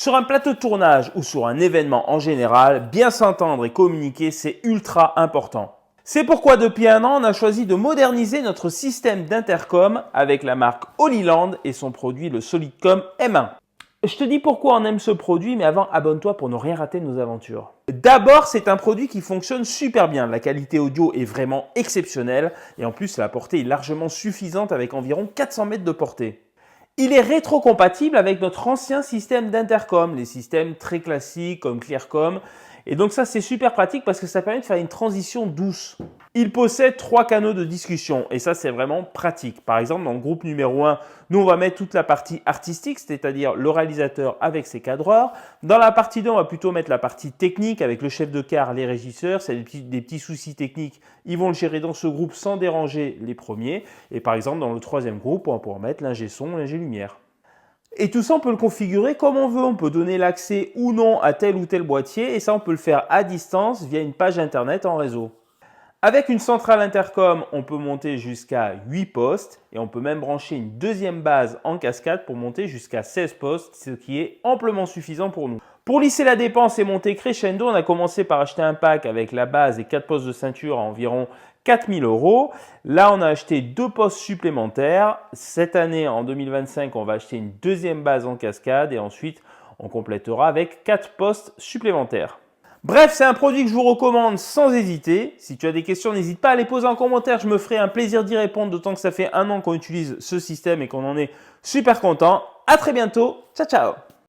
Sur un plateau de tournage ou sur un événement en général, bien s'entendre et communiquer, c'est ultra important. C'est pourquoi depuis un an, on a choisi de moderniser notre système d'intercom avec la marque Holyland et son produit le Solidcom M1. Je te dis pourquoi on aime ce produit, mais avant, abonne-toi pour ne rien rater de nos aventures. D'abord, c'est un produit qui fonctionne super bien. La qualité audio est vraiment exceptionnelle et en plus, la portée est largement suffisante avec environ 400 mètres de portée. Il est rétrocompatible avec notre ancien système d'intercom, les systèmes très classiques comme Clearcom. Et donc ça, c'est super pratique parce que ça permet de faire une transition douce. Il possède 3 canaux de discussion et ça, c'est vraiment pratique. Par exemple, dans le groupe numéro 1, nous, on va mettre toute la partie artistique, c'est-à-dire le réalisateur avec ses cadreurs. Dans la partie 2, on va plutôt mettre la partie technique avec le chef de car, les régisseurs. C'est des petits soucis techniques, ils vont le gérer dans ce groupe sans déranger les premiers. Et par exemple, dans le 3e groupe, on va pouvoir mettre l'ingé son, l'ingé lumière. Et tout ça, on peut le configurer comme on veut. On peut donner l'accès ou non à tel ou tel boîtier et ça, on peut le faire à distance via une page internet en réseau. Avec une centrale intercom, on peut monter jusqu'à 8 postes et on peut même brancher une deuxième base en cascade pour monter jusqu'à 16 postes, ce qui est amplement suffisant pour nous. Pour lisser la dépense et monter crescendo, on a commencé par acheter un pack avec la base et 4 postes de ceinture à environ 4 000 €. Là, on a acheté 2 postes supplémentaires. Cette année, en 2025, on va acheter une deuxième base en cascade et ensuite, on complétera avec 4 postes supplémentaires. Bref, c'est un produit que je vous recommande sans hésiter. Si tu as des questions, n'hésite pas à les poser en commentaire. Je me ferai un plaisir d'y répondre, d'autant que ça fait un an qu'on utilise ce système et qu'on en est super content. À très bientôt. Ciao, ciao!